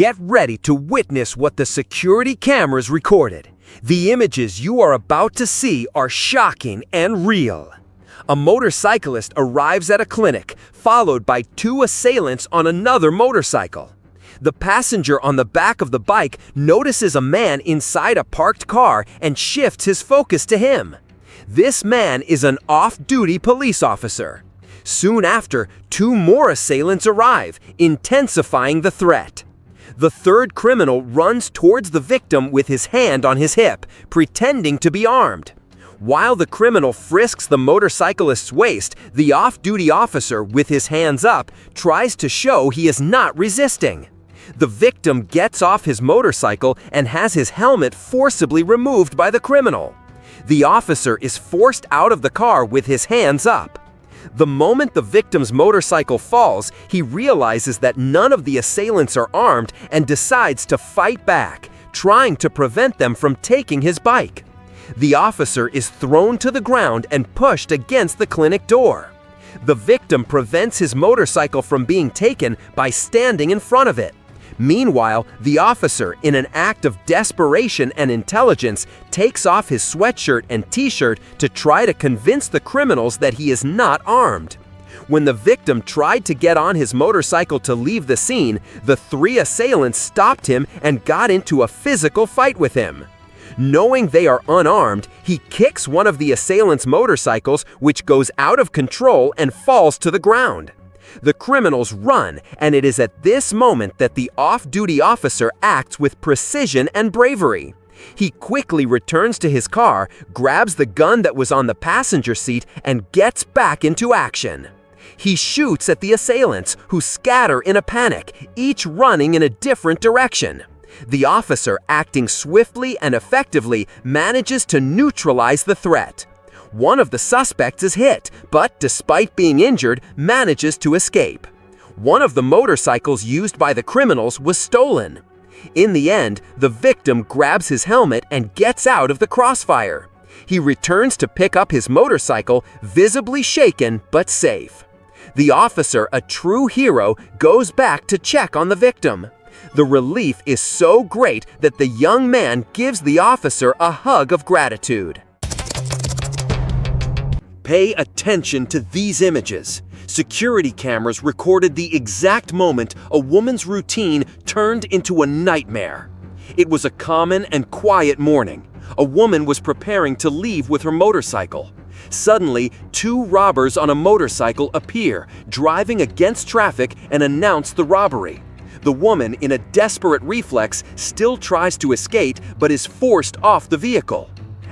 Get ready to witness what the security cameras recorded. The images you are about to see are shocking and real. A motorcyclist arrives at a clinic, followed by two assailants on another motorcycle. The passenger on the back of the bike notices a man inside a parked car and shifts his focus to him. This man is an off-duty police officer. Soon after, two more assailants arrive, intensifying the threat. The third criminal runs towards the victim with his hand on his hip, pretending to be armed. While the criminal frisks the motorcyclist's waist, the off-duty officer, with his hands up, tries to show he is not resisting. The victim gets off his motorcycle and has his helmet forcibly removed by the criminal. The officer is forced out of the car with his hands up. The moment the victim's motorcycle falls, he realizes that none of the assailants are armed and decides to fight back, trying to prevent them from taking his bike. The officer is thrown to the ground and pushed against the clinic door. The victim prevents his motorcycle from being taken by standing in front of it. Meanwhile, the officer, in an act of desperation and intelligence, takes off his sweatshirt and t-shirt to try to convince the criminals that he is not armed. When the victim tried to get on his motorcycle to leave the scene, the three assailants stopped him and got into a physical fight with him. Knowing they are unarmed, he kicks one of the assailants' motorcycles, which goes out of control and falls to the ground. The criminals run, and it is at this moment that the off-duty officer acts with precision and bravery. He quickly returns to his car, grabs the gun that was on the passenger seat, and gets back into action. He shoots at the assailants, who scatter in a panic, each running in a different direction. The officer, acting swiftly and effectively, manages to neutralize the threat. One of the suspects is hit, but despite being injured, manages to escape. One of the motorcycles used by the criminals was stolen. In the end, the victim grabs his helmet and gets out of the crossfire. He returns to pick up his motorcycle, visibly shaken but safe. The officer, a true hero, goes back to check on the victim. The relief is so great that the young man gives the officer a hug of gratitude. Pay attention to these images. Security cameras recorded the exact moment a woman's routine turned into a nightmare. It was a common and quiet morning. A woman was preparing to leave with her motorcycle. Suddenly, two robbers on a motorcycle appear, driving against traffic, and announce the robbery. The woman, in a desperate reflex, still tries to escape but is forced off the vehicle.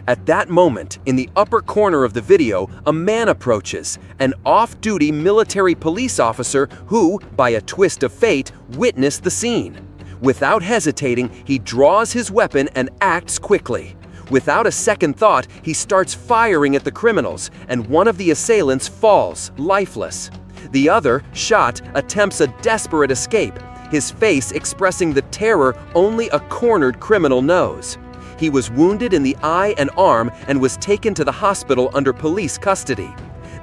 At that moment, in the upper corner of the video, a man approaches, an off-duty military police officer who, by a twist of fate, witnessed the scene. Without hesitating, he draws his weapon and acts quickly. Without a second thought, he starts firing at the criminals, and one of the assailants falls, lifeless. The other, shot, attempts a desperate escape, his face expressing the terror only a cornered criminal knows. He was wounded in the eye and arm and was taken to the hospital under police custody.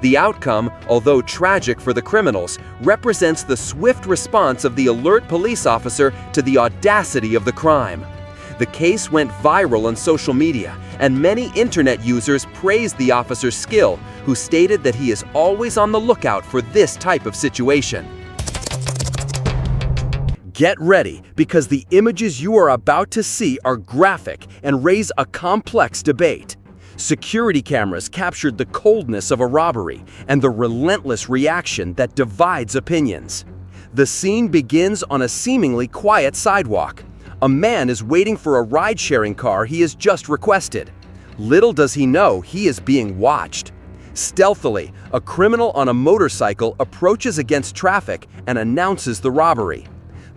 The outcome, although tragic for the criminals, represents the swift response of the alert police officer to the audacity of the crime. The case went viral on social media, and many internet users praised the officer's skill, who stated that he is always on the lookout for this type of situation. Get ready, because the images you are about to see are graphic and raise a complex debate. Security cameras captured the coldness of a robbery and the relentless reaction that divides opinions. The scene begins on a seemingly quiet sidewalk. A man is waiting for a ride-sharing car he has just requested. Little does he know he is being watched. Stealthily, a criminal on a motorcycle approaches against traffic and announces the robbery.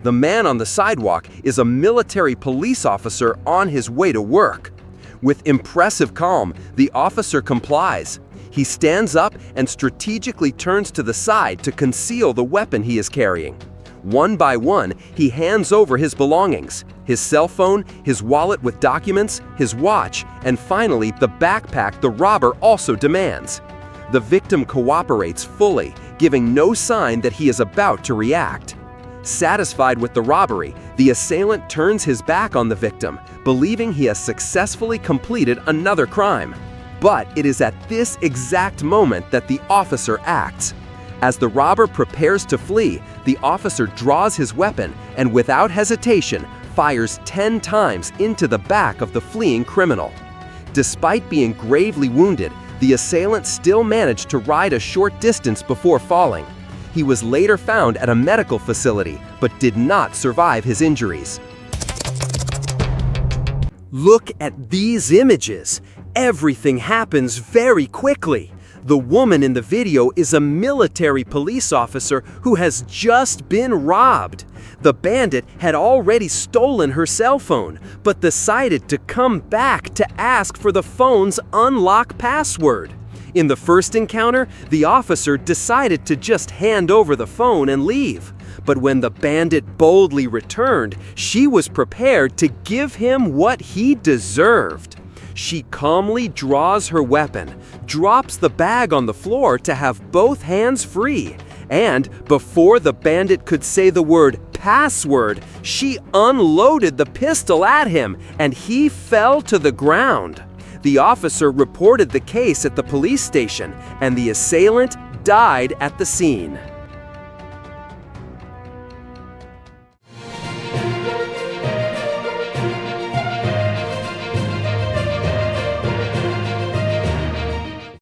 The man on the sidewalk is a military police officer on his way to work. With impressive calm, the officer complies. He stands up and strategically turns to the side to conceal the weapon he is carrying. One by one, he hands over his belongings: his cell phone, his wallet with documents, his watch, and finally the backpack the robber also demands. The victim cooperates fully, giving no sign that he is about to react. Satisfied with the robbery, the assailant turns his back on the victim, believing he has successfully completed another crime. But it is at this exact moment that the officer acts. As the robber prepares to flee, the officer draws his weapon and without hesitation fires 10 times into the back of the fleeing criminal. Despite being gravely wounded, the assailant still managed to ride a short distance before falling. He was later found at a medical facility, but did not survive his injuries. Look at these images. Everything happens very quickly. The woman in the video is a military police officer who has just been robbed. The bandit had already stolen her cell phone, but decided to come back to ask for the phone's unlock password. In the first encounter, the officer decided to just hand over the phone and leave. But when the bandit boldly returned, she was prepared to give him what he deserved. She calmly draws her weapon, drops the bag on the floor to have both hands free, and before the bandit could say the word password, she unloaded the pistol at him and he fell to the ground. The officer reported the case at the police station and the assailant died at the scene.